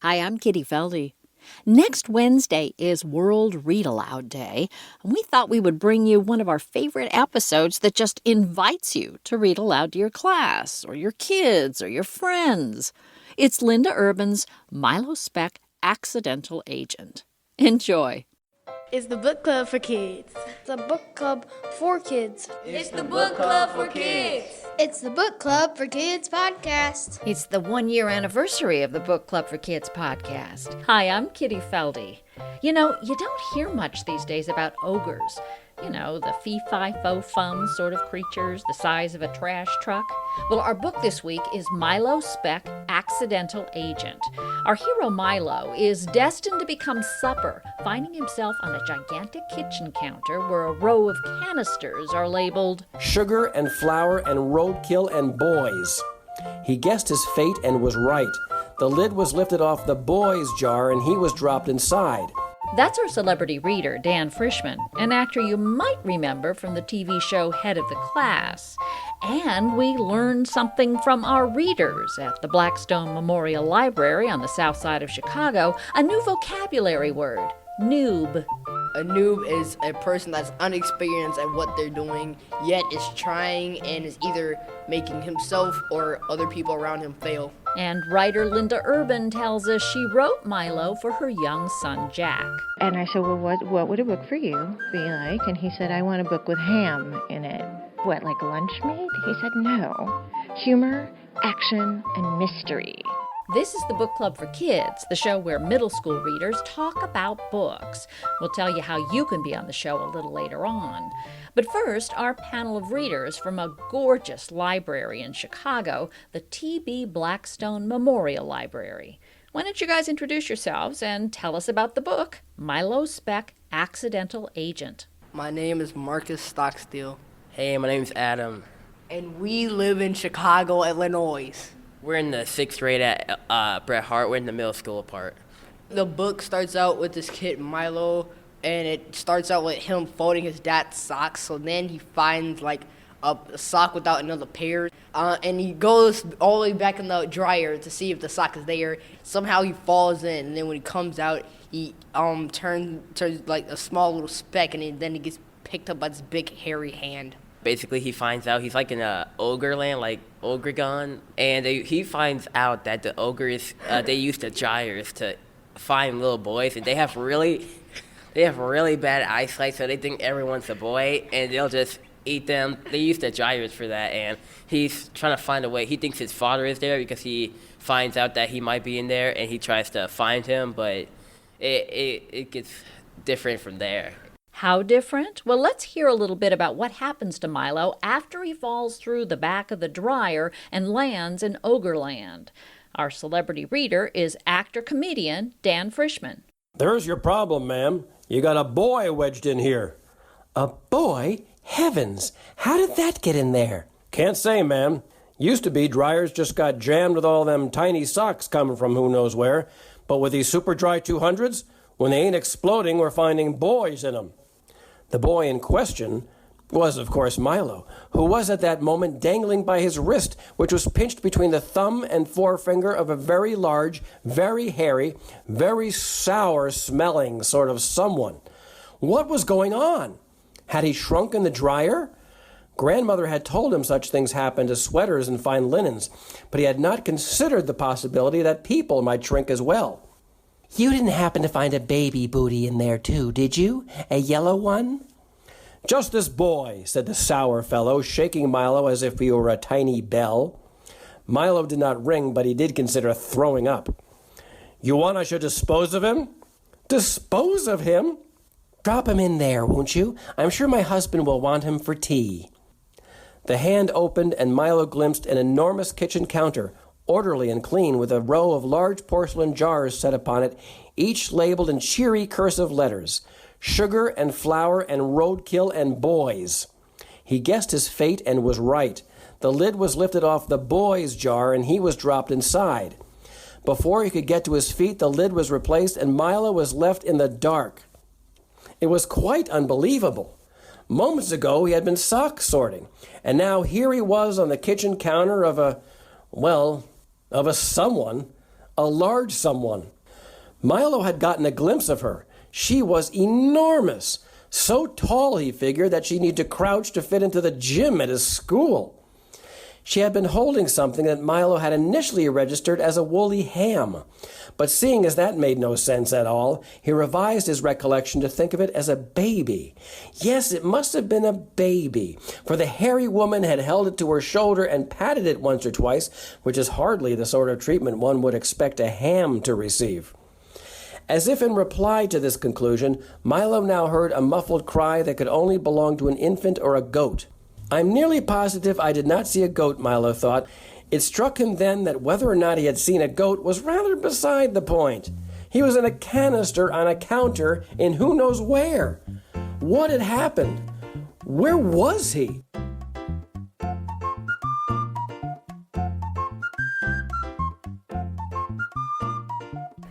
Hi, I'm Kitty Feldy. Next Wednesday is World Read Aloud Day, and we thought we would bring you one of our favorite episodes that just invites you to read aloud to your class, or your kids, or your friends. It's Linda Urban's Milo Spec Accidental Agent. Enjoy. It's the book club for kids. It's a book club for kids. It's the book club for kids. It's the book club for kids podcast. It's the 1-year anniversary of the Book Club for Kids podcast. Hi, I'm Kitty Feldy. You know, you don't hear much these days about ogres. You know, the fee-fi-fo-fum sort of creatures the size of a trash truck. Well, our book this week is Milo Spec Accidental Agent. Our hero Milo is destined to become supper, finding himself on a gigantic kitchen counter where a row of canisters are labeled sugar and flour and roadkill and boys. He guessed his fate and was right. The lid was lifted off the boys' jar and he was dropped inside. That's our celebrity reader, Dan Frischman, an actor you might remember from the TV show Head of the Class. And we learned something from our readers at the Blackstone Memorial Library on the south side of Chicago, a new vocabulary word, noob. A noob is a person that's unexperienced at what they're doing, yet is trying and is either making himself or other people around him fail. And writer Linda Urban tells us she wrote Milo for her young son, Jack. And I said, well, what would a book for you be like? And he said, I want a book with ham in it. What, like lunch meat? He said, no. Humor, action, and mystery. This is the Book Club for Kids, the show where middle school readers talk about books. We'll tell you how you can be on the show a little later on. But first, our panel of readers from a gorgeous library in Chicago, the T.B. Blackstone Memorial Library. Why don't you guys introduce yourselves and tell us about the book, Milo Spec Accidental Agent. My name is Marcus Stockstill. Hey, my name's Adam. And we live in Chicago, Illinois. We're in the 6th grade at Bret Harte. We're in the middle school part. The book starts out with this kid, Milo, and it starts out with him folding his dad's socks. So then he finds like a sock without another pair, and he goes all the way back in the dryer to see if the sock is there. Somehow he falls in, and then when he comes out, he turns like a small little speck, and then he gets picked up by this big hairy hand. Basically, he finds out he's like in a ogre land, like Ogregon, and he finds out that the ogres they use the gyres to find little boys, and they have really bad eyesight, so they think everyone's a boy, and they'll just eat them. They use the gyres for that, and he's trying to find a way. He thinks his father is there because he finds out that he might be in there, and he tries to find him, but it gets different from there. How different? Well, let's hear a little bit about what happens to Milo after he falls through the back of the dryer and lands in Ogreland. Our celebrity reader is actor-comedian Dan Frischman. There's your problem, ma'am. You got a boy wedged in here. A boy? Heavens, how did that get in there? Can't say, ma'am. Used to be dryers just got jammed with all them tiny socks coming from who knows where. But with these super dry 200s, when they ain't exploding, we're finding boys in them. The boy in question was, of course, Milo, who was at that moment dangling by his wrist, which was pinched between the thumb and forefinger of a very large, very hairy, very sour-smelling sort of someone. What was going on? Had he shrunk in the dryer? Grandmother had told him such things happened to sweaters and fine linens, but he had not considered the possibility that people might shrink as well. You didn't happen to find a baby booty in there too, did you? A yellow one? Just this boy, said the sour fellow, shaking Milo as if he were a tiny bell. Milo did not ring, but he did consider throwing up. You want I should dispose of him? Dispose of him? Drop him in there, won't you? I'm sure my husband will want him for tea. The hand opened, and Milo glimpsed an enormous kitchen counter, orderly and clean, with a row of large porcelain jars set upon it, each labeled in cheery cursive letters, sugar and flour and roadkill and boys. He guessed his fate and was right. The lid was lifted off the boys' jar, and he was dropped inside. Before he could get to his feet, the lid was replaced, and Milo was left in the dark. It was quite unbelievable. Moments ago, he had been sock sorting, and now here he was on the kitchen counter of a someone, a large someone. Milo had gotten a glimpse of her. She was enormous, so tall he figured that she needed to crouch to fit into the gym at his school. She had been holding something that Milo had initially registered as a woolly ham. But seeing as that made no sense at all, he revised his recollection to think of it as a baby. Yes, it must have been a baby, for the hairy woman had held it to her shoulder and patted it once or twice, which is hardly the sort of treatment one would expect a ham to receive. As if in reply to this conclusion, Milo now heard a muffled cry that could only belong to an infant or a goat. I'm nearly positive I did not see a goat, Milo thought. It struck him then that whether or not he had seen a goat was rather beside the point. He was in a canister on a counter in who knows where. What had happened? Where was he?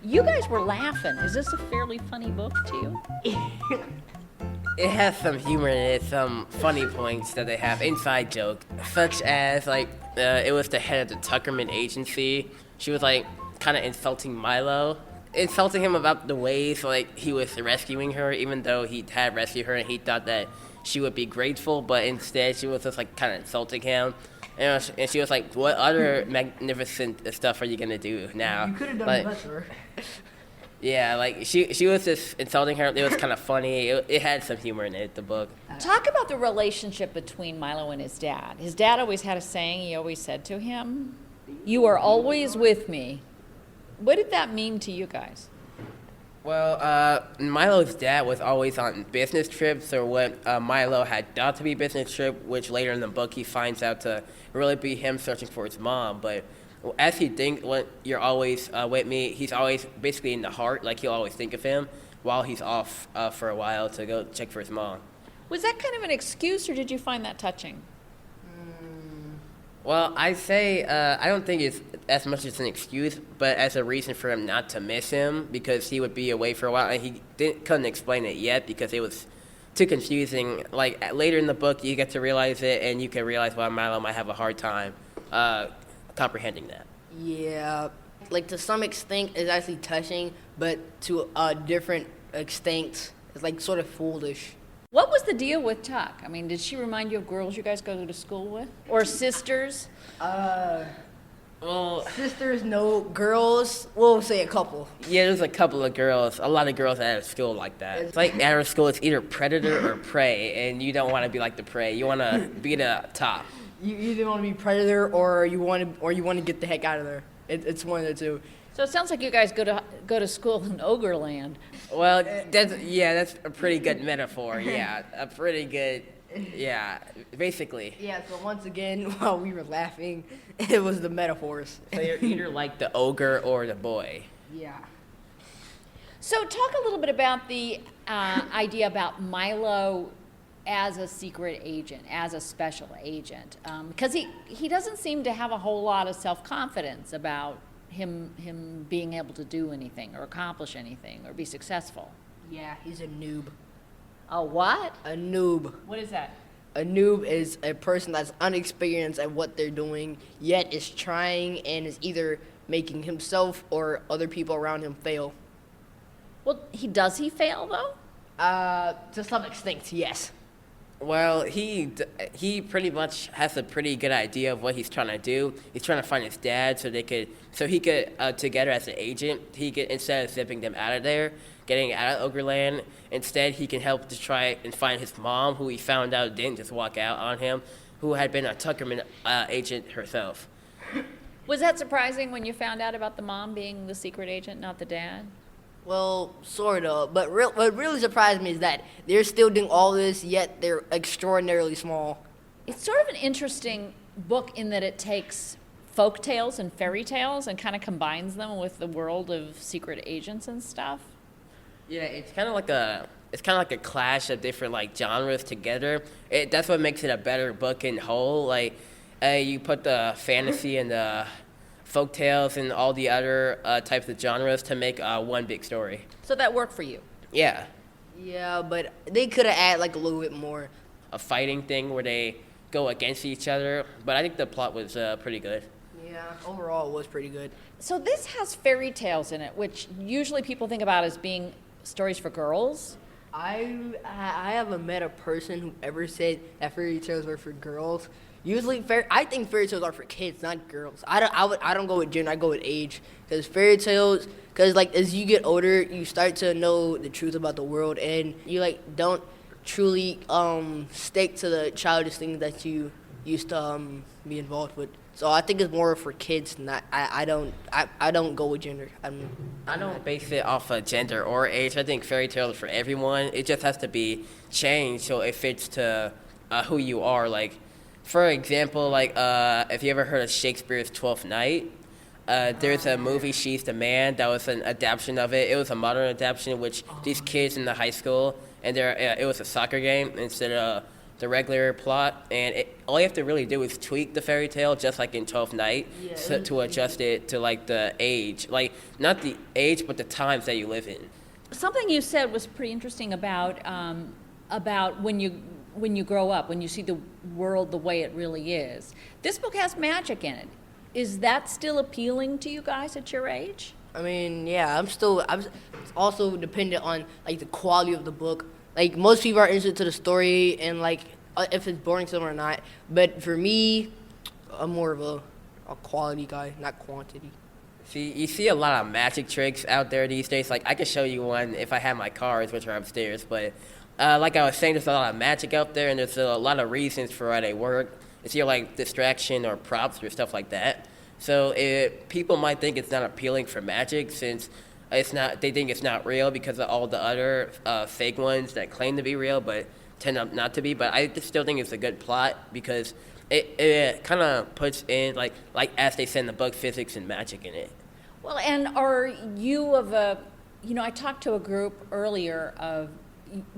You guys were laughing. Is this a fairly funny book to you? It has some humor in it, some funny points that they have, inside joke, such as it was the head of the Tuckerman agency. She was kind of insulting Milo, insulting him about the ways he was rescuing her, even though he had rescued her and he thought that she would be grateful, but instead she was just kind of insulting him. And she was like, "What other magnificent stuff are you gonna do now?" You could have done better. Yeah, she was just insulting her. It was kind of funny. It had some humor in it, the book. Talk about the relationship between Milo and his dad. His dad always had a saying he always said to him, "You are always with me." What did that mean to you guys? Well, Milo's dad was always on business trips, or what Milo had thought to be business trip, which later in the book he finds out to really be him searching for his mom. But as he thinks, when you're always with me, he's always basically in the heart, he'll always think of him while he's off for a while to go check for his mom. Was that kind of an excuse, or did you find that touching? Well, I say I don't think it's as much as an excuse, but as a reason for him not to miss him, because he would be away for a while, and he couldn't explain it yet because it was too confusing. Later in the book, you get to realize it, and you can realize why Milo might have a hard time comprehending that. Yeah, to some extent, it's actually touching, but to a different extent, it's sort of foolish. What was the deal with Tuck? I mean, did she remind you of girls you guys go to school with? Or sisters? Well, Sisters, no. Girls, we'll say a couple. yeah, there's a couple of girls, a lot of girls at our school like that. It's at our school, it's either predator or prey, and you don't want to be like the prey. You want to be the top. You either want to be predator or you want to get the heck out of there. It's one of the two. So it sounds like you guys go to school in Ogre Land. Well, that's a pretty good metaphor. Yeah, a pretty good. Yeah, basically. Yeah. So once again, while we were laughing, it was the metaphors. So you're either like the ogre or the boy. Yeah. So talk a little bit about the idea about Milo as a secret agent, as a special agent, because he doesn't seem to have a whole lot of self-confidence about him being able to do anything or accomplish anything or be successful. Yeah, he's a noob. A what? A noob. What is that? A noob is a person that's unexperienced at what they're doing, yet is trying and is either making himself or other people around him fail. Well, does he fail though? To some extent, yes. Well, he pretty much has a pretty good idea of what he's trying to do. He's trying to find his dad so he could together as an agent, instead of zipping them out of there, getting out of Ogreland, instead he can help to try and find his mom, who he found out didn't just walk out on him, who had been a Tuckerman agent herself. Was that surprising when you found out about the mom being the secret agent, not the dad? Well, sort of. But what really surprised me is that they're still doing all this, yet they're extraordinarily small. It's sort of an interesting book in that it takes folk tales and fairy tales and kind of combines them with the world of secret agents and stuff. Yeah, it's kind of like a clash of different genres together. That's what makes it a better book in whole. You put the fantasy and the folk tales and all the other types of genres to make one big story. So that worked for you? Yeah. Yeah, but they could have added a little bit more. A fighting thing where they go against each other, but I think the plot was pretty good. Yeah, overall it was pretty good. So this has fairy tales in it, which usually people think about as being stories for girls. I haven't met a person who ever said that fairy tales are for girls. Usually, I think fairy tales are for kids, not girls. I don't go with gender. I go with age, because fairy tales. Because like as you get older, you start to know the truth about the world, and you like don't truly stick to the childish things that you used to be involved with. So I think it's more for kids. Not I don't go with gender. I don't base it off of gender or age. I think fairy tales are for everyone. It just has to be changed so it fits to who you are. Like, for example, like if you ever heard of Shakespeare's Twelfth Night, there's a movie, She's the Man, that was an adaptation of it. It was a modern adaptation in which these kids in the high school, and it was a soccer game instead of the regular plot. And all you have to really do is tweak the fairy tale, just like in Twelfth Night, to adjust it to like the age. Like, not the age, but the times that you live in. Something you said was pretty interesting about when you grow up, when you see the world the way it really is. This book has magic in it. Is that still appealing to you guys at your age? I mean, yeah, I'm also dependent on like the quality of the book. Like most people are interested to the story and like if it's boring to them or not. But for me, I'm more of a quality guy, not quantity. See, you see a lot of magic tricks out there these days. Like, I could show you one if I had my cards, which are upstairs. But like I was saying, there's a lot of magic out there, and there's a lot of reasons for why they work. It's either like distraction or props or stuff like that. So people might think it's not appealing for magic since it's not. They think it's not real because of all the other fake ones that claim to be real but tend up not to be. But I just still think it's a good plot because it kind of puts in like as they said in the book, physics and magic in it. Well, and are you I talked to a group earlier of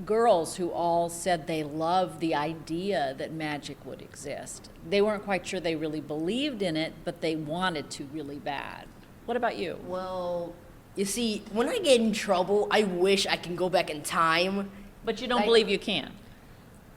girls who all said they loved the idea that magic would exist. They weren't quite sure they really believed in it, but they wanted to really bad. What about you? Well, you see, when I get in trouble, I wish I can go back in time. But you don't believe you can.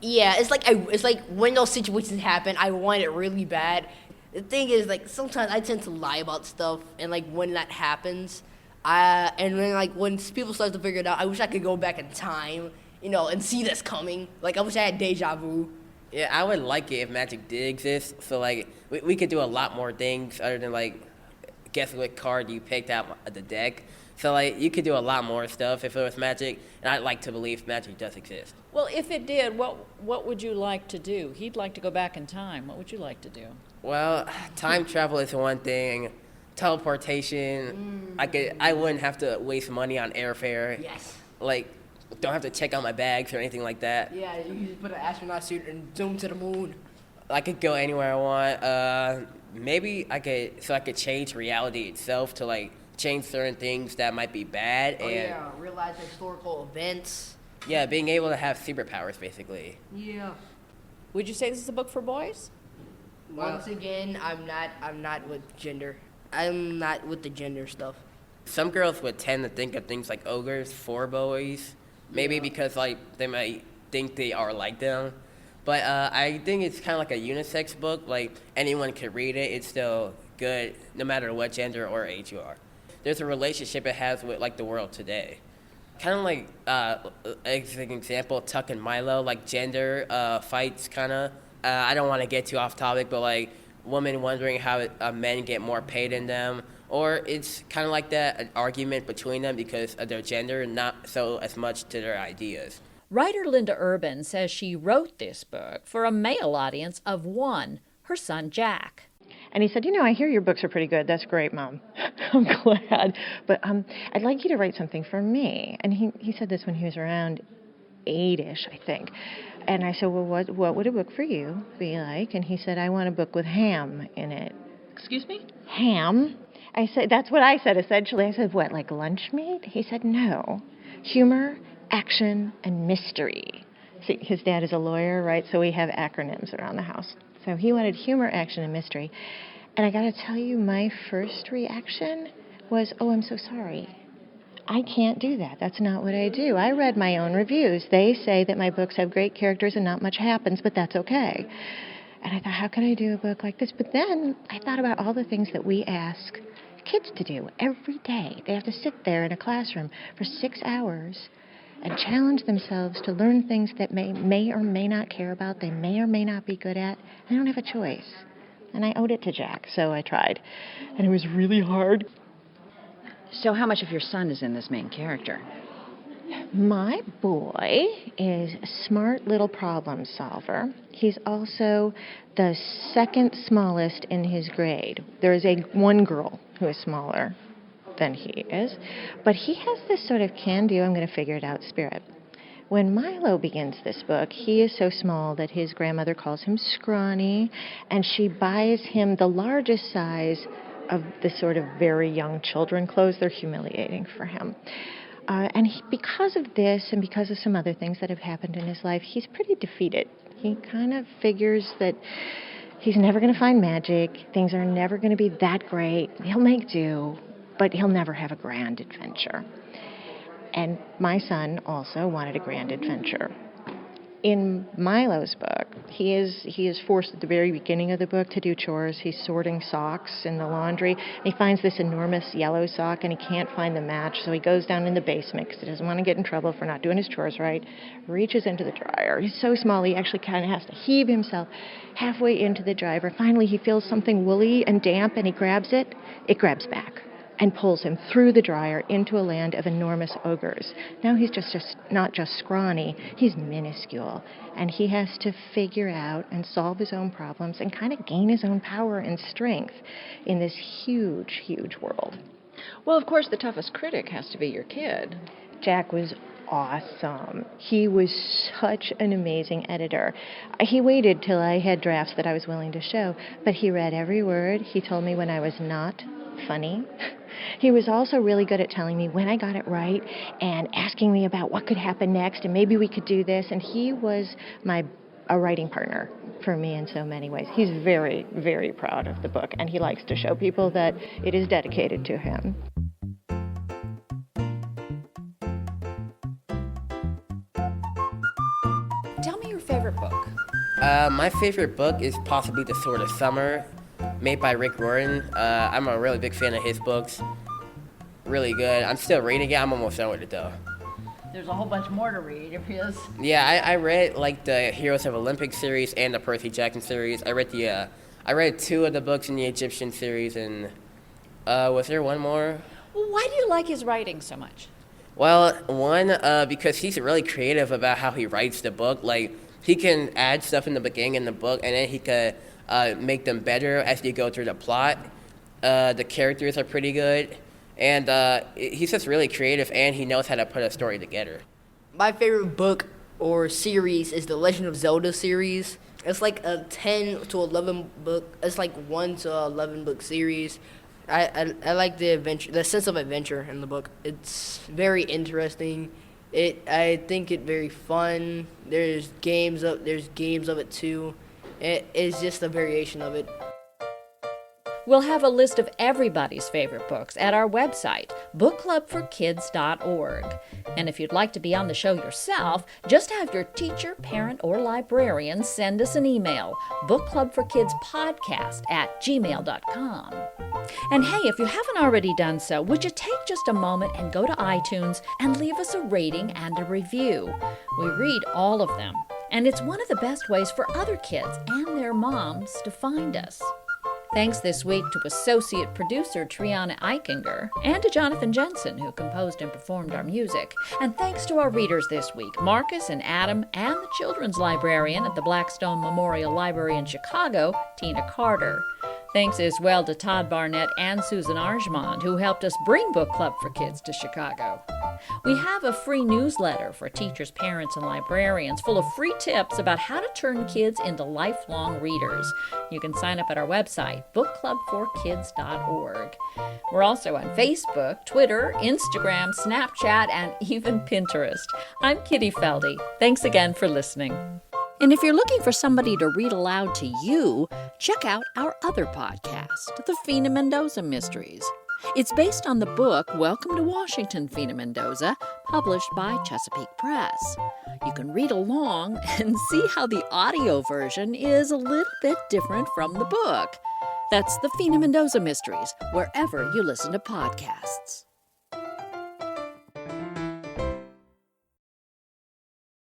Yeah, it's like when those situations happen, I want it really bad. The thing is, like, sometimes I tend to lie about stuff, and like when that happens, and then like when people start to figure it out, I wish I could go back in time, and see this coming. Like I wish I had deja vu. Yeah, I would like it if magic did exist. So like we could do a lot more things other than like guess what card you picked out of the deck. So like you could do a lot more stuff if it was magic, and I'd like to believe magic does exist. Well, if it did, what would you like to do? He'd like to go back in time. What would you like to do? Well, time travel is one thing. Teleportation, I wouldn't have to waste money on airfare. Yes. Like, don't have to check out my bags or anything like that. Yeah, you just put an astronaut suit and zoom to the moon. I could go anywhere I want. Maybe I could change reality itself to like change certain things that might be bad. Realize historical events. Yeah, being able to have superpowers basically. Yeah. Would you say this is a book for boys? Once again, I'm not with gender. I'm not with the gender stuff. Some girls would tend to think of things like ogres for boys, maybe because like they might think they are like them. But I think it's kind of like a unisex book. Like anyone could read it. It's still good no matter what gender or age you are. There's a relationship it has with like the world today. Kind of like as an example, Tuck and Milo, like gender fights kind of. I don't want to get too off topic, but like women wondering how men get more pay than them, or it's kind of like that, an argument between them because of their gender, not so as much to their ideas. Writer Linda Urban says she wrote this book for a male audience of one, her son Jack. And he said, I hear your books are pretty good. That's great, Mom. I'm glad. But I'd like you to write something for me. And he said this when he was around 8-ish, I think. And I said, well, what would a book for you be like? And he said, I want a book with ham in it. Excuse me? Ham? I said, that's what I said, essentially. I said, what, like lunch meat? He said, no. Humor, action, and mystery. See, his dad is a lawyer, right? So we have acronyms around the house. So he wanted humor, action, and mystery. And I got to tell you, my first reaction was, oh, I'm so sorry. I can't do that. That's not what I do. I read my own reviews. They say that my books have great characters and not much happens, but that's okay. And I thought, how could I do a book like this? But then I thought about all the things that we ask kids to do every day. They have to sit there in a classroom for 6 hours and challenge themselves to learn things that may or may not care about, they may or may not be good at. They don't have a choice. And I owed it to Jack, so I tried. And it was really hard. So how much of your son is in this main character? My boy is a smart little problem solver. He's also the second smallest in his grade. There is one girl who is smaller than he is, but he has this sort of can-do, I'm going to figure it out spirit. When Milo begins this book, he is so small that his grandmother calls him scrawny, and she buys him the largest size of the sort of very young children clothes. They're humiliating for him. Because of this and because of some other things that have happened in his life, he's pretty defeated. He kind of figures that he's never going to find magic. Things are never going to be that great. He'll make do, but he'll never have a grand adventure. And my son also wanted a grand adventure. In Milo's book, he is forced at the very beginning of the book to do chores. He's sorting socks in the laundry. And he finds this enormous yellow sock, and he can't find the match, so he goes down in the basement because he doesn't want to get in trouble for not doing his chores right, reaches into the dryer. He's so small, he actually kind of has to heave himself halfway into the dryer. Finally, he feels something woolly and damp, and he grabs it. It grabs back and pulls him through the dryer into a land of enormous ogres. Now he's just not just scrawny, he's minuscule, and he has to figure out and solve his own problems and kind of gain his own power and strength in this huge, huge world. Well, of course, the toughest critic has to be your kid. Jack was awesome. He was such an amazing editor. He waited till I had drafts that I was willing to show, but he read every word. He told me when I was not funny. He was also really good at telling me when I got it right and asking me about what could happen next and maybe we could do this. And he was a writing partner for me in so many ways. He's very, very proud of the book, and he likes to show people that it is dedicated to him. Tell me your favorite book. My favorite book is possibly The Sword of Summer, made by Rick Riordan. I'm a really big fan of his books. Really good. I'm still reading it. I'm almost done with it, though. There's a whole bunch more to read of his. Yeah, I read like the Heroes of Olympic series and the Percy Jackson series. I read 2 of the books in the Egyptian series, and was there one more? Well, why do you like his writing so much? Well, one, because he's really creative about how he writes the book. Like, he can add stuff in the beginning in the book, and then he could make them better as you go through the plot. The characters are pretty good, and he's just really creative, and he knows how to put a story together. My favorite book or series is the Legend of Zelda series. It's like a 10 to 11 book. It's like 1 to 11 book series. I like the adventure, the sense of adventure in the book. It's very interesting. I think it very fun. There's games of it too. It is just a variation of it. We'll have a list of everybody's favorite books at our website, bookclubforkids.org. And if you'd like to be on the show yourself, just have your teacher, parent, or librarian send us an email, bookclubforkidspodcast@gmail.com. And hey, if you haven't already done so, would you take just a moment and go to iTunes and leave us a rating and a review? We read all of them, and it's one of the best ways for other kids and their moms to find us. Thanks this week to associate producer Triana Eichinger and to Jonathan Jensen, who composed and performed our music. And thanks to our readers this week, Marcus and Adam, and the children's librarian at the Blackstone Memorial Library in Chicago, Tina Carter. Thanks as well to Todd Barnett and Susan Arjmond, who helped us bring Book Club for Kids to Chicago. We have a free newsletter for teachers, parents, and librarians full of free tips about how to turn kids into lifelong readers. You can sign up at our website, bookclubforkids.org. We're also on Facebook, Twitter, Instagram, Snapchat, and even Pinterest. I'm Kitty Feldy. Thanks again for listening. And if you're looking for somebody to read aloud to you, check out our other podcast, The Fina Mendoza Mysteries. It's based on the book Welcome to Washington, Fina Mendoza, published by Chesapeake Press. You can read along and see how the audio version is a little bit different from the book. That's the Fina Mendoza Mysteries, wherever you listen to podcasts.